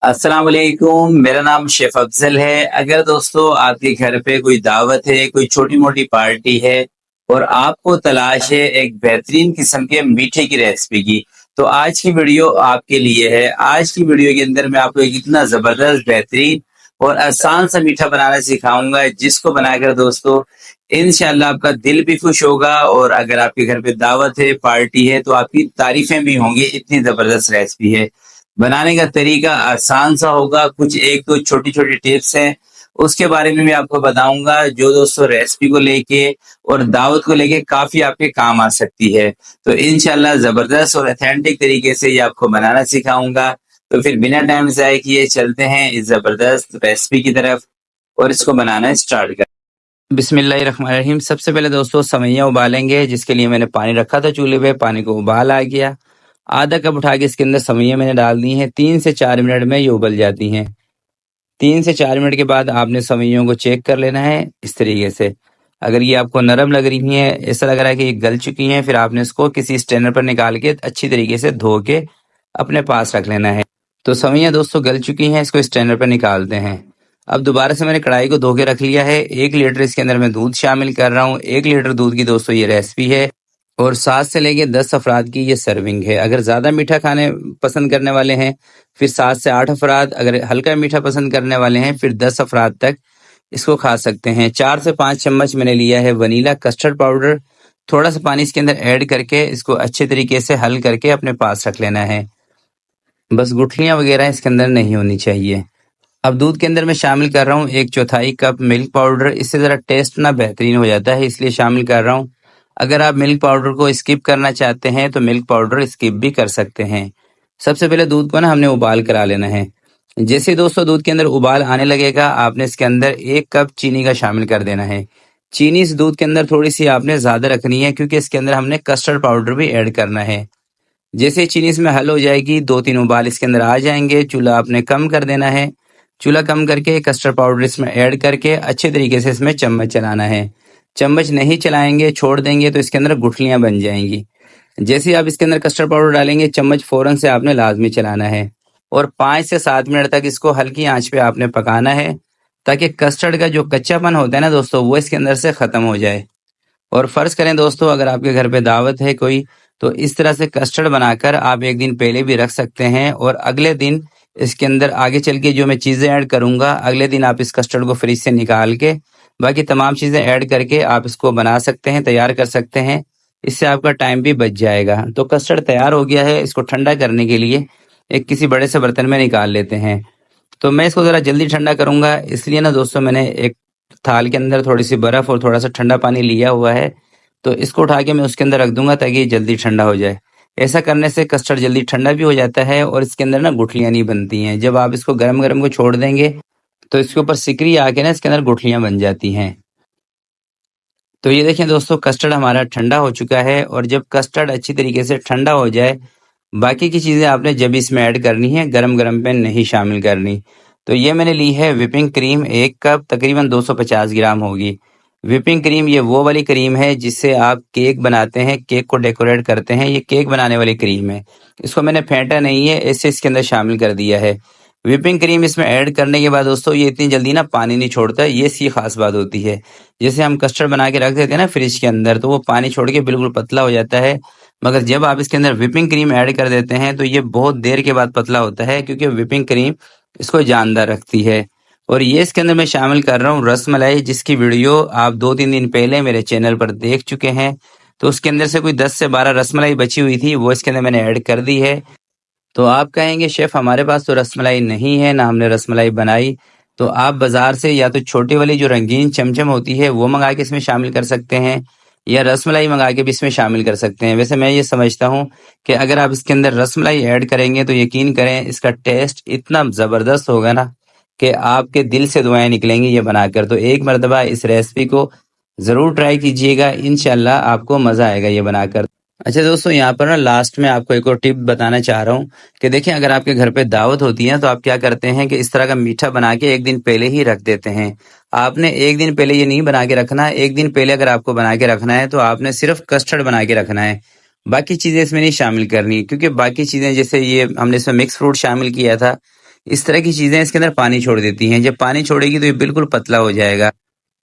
अस्सलाम वालेकुम। मेरा नाम शेफ अफजल है। अगर दोस्तों आपके घर पे कोई दावत है, कोई छोटी मोटी पार्टी है और आपको तलाश है एक बेहतरीन किस्म के मीठे की रेसिपी की, तो आज की वीडियो आपके लिए है। आज की वीडियो के अंदर मैं आपको एक इतना जबरदस्त, बेहतरीन और आसान सा मीठा बनाना सिखाऊंगा, जिसको बनाकर दोस्तों इंशाल्लाह आपका दिल भी खुश होगा। और अगर आपके घर पे दावत है, पार्टी है, तो आपकी तारीफें भी होंगी। इतनी जबरदस्त रेसिपी है। बनाने का तरीका आसान सा होगा। कुछ एक दो छोटी छोटी टिप्स हैं, उसके बारे में भी आपको बताऊंगा, जो दोस्तों रेसिपी को लेके और दावत को लेके काफी आपके काम आ सकती है। तो इंशाल्लाह जबरदस्त और ऑथेंटिक तरीके से ये आपको बनाना सिखाऊंगा। तो फिर बिना टाइम ज़ाय किए चलते हैं इस जबरदस्त रेसिपी की तरफ और इसको बनाना स्टार्ट कर। बिस्मिल्लाहिर्रहमानिर्रहीम। सबसे पहले दोस्तों सवैयाँ उबालेंगे, जिसके लिए मैंने पानी रखा था चूल्हे पे। पानी को उबाल आ गया। आधा कप उठा के इसके अंदर सवैयाँ मैंने डाल दी हैं। 3 से 4 मिनट में ये उबल जाती हैं। 3 से 4 मिनट के बाद आपने सवैयों को चेक कर लेना है इस तरीके से। अगर ये आपको नरम लग रही हैं, ऐसा लग रहा है कि ये गल चुकी हैं, फिर आपने इसको किसी स्ट्रेनर पर निकाल के अच्छी तरीके से धो के अपने पास रख लेना है। तो सवैयाँ दोस्तों गल चुकी हैं, इसको स्ट्रेनर पर निकालते हैं। अब दोबारा से मैंने कढ़ाई को धो के रख लिया है। 1 लीटर इसके अंदर मैं दूध शामिल कर रहा हूँ। 1 लीटर दूध की दोस्तों ये रेसिपी है और 7 से लेके 10 अफराद की ये सर्विंग है। अगर ज़्यादा मीठा खाने पसंद करने वाले हैं फिर 7 से 8 अफराद, अगर हल्का मीठा पसंद करने वाले हैं फिर 10 अफराद तक इसको खा सकते हैं। 4 से 5 चम्मच मैंने लिया है वनीला कस्टर्ड पाउडर। थोड़ा सा पानी इसके अंदर ऐड करके इसको अच्छे तरीके से हल करके अपने पास रख लेना है। बस गुठलियाँ वगैरह इसके अंदर नहीं होनी चाहिए। अब दूध के अंदर मैं शामिल कर रहा हूँ 1/4 कप मिल्क पाउडर। इससे ज़रा टेस्ट ना बेहतरीन हो जाता है, इसलिए शामिल कर रहा हूँ। अगर आप मिल्क पाउडर को स्किप करना चाहते हैं तो मिल्क पाउडर स्किप भी कर सकते हैं। सबसे पहले दूध को ना हमने उबाल करा लेना है। जैसे ही दोस्तों दूध के अंदर उबाल आने लगेगा, आपने इसके अंदर 1 कप चीनी का शामिल कर देना है। चीनी इस दूध के अंदर थोड़ी सी आपने ज़्यादा रखनी है, क्योंकि इसके अंदर हमने कस्टर्ड पाउडर भी ऐड करना है। जैसे ही चीनी इसमें हल हो जाएगी, 2-3 उबाल इसके अंदर आ जाएंगे, चूल्हा आपने कम कर देना है। चूल्हा कम करके कस्टर्ड पाउडर इसमें ऐड करके अच्छे तरीके से इसमें चम्मच चलाना है। चम्मच नहीं चलाएंगे, छोड़ देंगे तो इसके अंदर गुठलियां बन जाएंगी। जैसे ही आप इसके अंदर कस्टर्ड पाउडर डालेंगे, चम्मच फौरन से आपने लाजमी चलाना है और 5 से 7 मिनट तक इसको हल्की आंच पे आपने पकाना है, ताकि कस्टर्ड का जो कच्चापन होता है ना दोस्तों, वो इसके अंदर से ख़त्म हो जाए। और फ़र्ज़ करें दोस्तों, अगर आपके घर पे दावत है कोई, तो इस तरह से कस्टर्ड बनाकर आप एक दिन पहले भी रख सकते हैं और अगले दिन इसके अंदर आगे चल के जो मैं चीज़ें ऐड करूँगा, अगले दिन आप इस कस्टर्ड को फ्रिज से निकाल के बाकी तमाम चीज़ें ऐड करके आप इसको बना सकते हैं, तैयार कर सकते हैं। इससे आपका टाइम भी बच जाएगा। तो कस्टर्ड तैयार हो गया है। इसको ठंडा करने के लिए एक किसी बड़े से बर्तन में निकाल लेते हैं। तो मैं इसको ज़रा जल्दी ठंडा करूँगा, इसलिए ना दोस्तों मैंने एक थाल के अंदर थोड़ी सी बर्फ़ और थोड़ा सा ठंडा पानी लिया हुआ है। तो इसको उठा के मैं उसके अंदर रख दूंगा, ताकि ये जल्दी ठंडा हो जाए। ऐसा करने से कस्टर्ड जल्दी ठंडा भी हो जाता है और इसके अंदर ना गुठलियाँ नहीं बनती हैं। जब आप इसको गरम गरम को छोड़ देंगे तो इसके ऊपर सिकरी आके ना इसके अंदर गुठलियाँ बन जाती हैं। तो ये देखें दोस्तों, कस्टर्ड हमारा ठंडा हो चुका है। और जब कस्टर्ड अच्छी तरीके से ठंडा हो जाए, बाकी की चीज़ें आपने जब इसमें ऐड करनी है, गरम गरम पे नहीं शामिल करनी। तो ये मैंने ली है व्हिपिंग क्रीम 1 कप, तकरीबन 250 ग्राम होगी। व्हिपिंग क्रीम ये वो वाली क्रीम है जिससे आप केक बनाते हैं, केक को डेकोरेट करते हैं। ये केक बनाने वाली क्रीम है। इसको मैंने फेंटा नहीं है, ऐसे इसके अंदर शामिल कर दिया है। व्हिपिंग क्रीम इसमें ऐड करने के बाद दोस्तों ये इतनी जल्दी ना पानी नहीं छोड़ता, ये इसकी खास बात होती है। जैसे हम कस्टर्ड बना के रख देते हैं ना फ्रिज के अंदर, तो वो पानी छोड़ के बिल्कुल पतला हो जाता है। मगर जब आप इसके अंदर व्हिपिंग क्रीम ऐड कर देते हैं तो ये बहुत देर के बाद पतला होता है, क्योंकि व्हिपिंग क्रीम इसको जानदार रखती है। और ये इसके अंदर मैं शामिल कर रहा हूँ रस मलाई, जिसकी वीडियो आप 2-3 दिन पहले मेरे चैनल पर देख चुके हैं। तो उसके अंदर से कोई 10 से 12 रस मलाई बची हुई थी, वो इसके अंदर मैंने ऐड कर दी है। तो आप कहेंगे शेफ हमारे पास तो रसमलाई नहीं है, ना हमने रसमलाई बनाई। तो आप बाजार से या तो छोटी वाली जो रंगीन चमचम होती है वो मंगा के इसमें शामिल कर सकते हैं, या रसमलाई मंगा के भी इसमें शामिल कर सकते हैं। वैसे मैं ये समझता हूँ कि अगर आप इसके अंदर रसमलाई ऐड करेंगे तो यकीन करें इसका टेस्ट इतना ज़बरदस्त होगा ना कि आपके दिल से दुआएं निकलेंगी ये बनाकर। तो एक मरतबा इस रेसिपी को ज़रूर ट्राई कीजिएगा, इंशाल्लाह आपको मज़ा आएगा ये बनाकर। अच्छा दोस्तों, यहाँ पर ना लास्ट में आपको एक और टिप बताना चाह रहा हूँ कि देखिए, अगर आपके घर पे दावत होती है तो आप क्या करते हैं कि इस तरह का मीठा बना के एक दिन पहले ही रख देते हैं। आपने एक दिन पहले ये नहीं बना के रखना। एक दिन पहले अगर आपको बना के रखना है तो आपने सिर्फ कस्टर्ड बना के रखना है, बाकी चीज़ें इसमें नहीं शामिल करनी। क्योंकि बाकी चीज़ें जैसे ये हमने इसमें मिक्स फ्रूट शामिल किया था, इस तरह की चीजें इसके अंदर पानी छोड़ देती हैं। जब पानी छोड़ेगी तो ये बिल्कुल पतला हो जाएगा।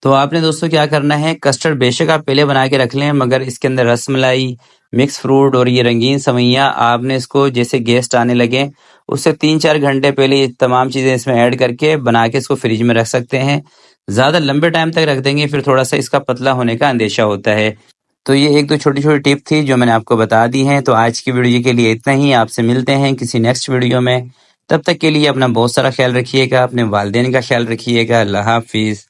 तो आपने दोस्तों क्या करना है, कस्टर्ड बेशक आप पहले बना के रख लें, मगर इसके अंदर रसमलाई, मिक्स फ्रूट और ये रंगीन सवैयाँ आपने इसको जैसे गेस्ट आने लगे उससे 3-4 घंटे पहले ये तमाम चीज़ें इसमें ऐड करके बना के इसको फ्रिज में रख सकते हैं। ज़्यादा लंबे टाइम तक रख देंगे फिर थोड़ा सा इसका पतला होने का अंदेशा होता है। तो ये एक दो छोटी छोटी टिप थी जो मैंने आपको बता दी हैं। तो आज की वीडियो के लिए इतना ही। आपसे मिलते हैं किसी नेक्स्ट वीडियो में। तब तक के लिए अपना बहुत सारा ख्याल रखिएगा, अपने वालिदैन का ख्याल रखिएगा। अल्लाह हाफिज़।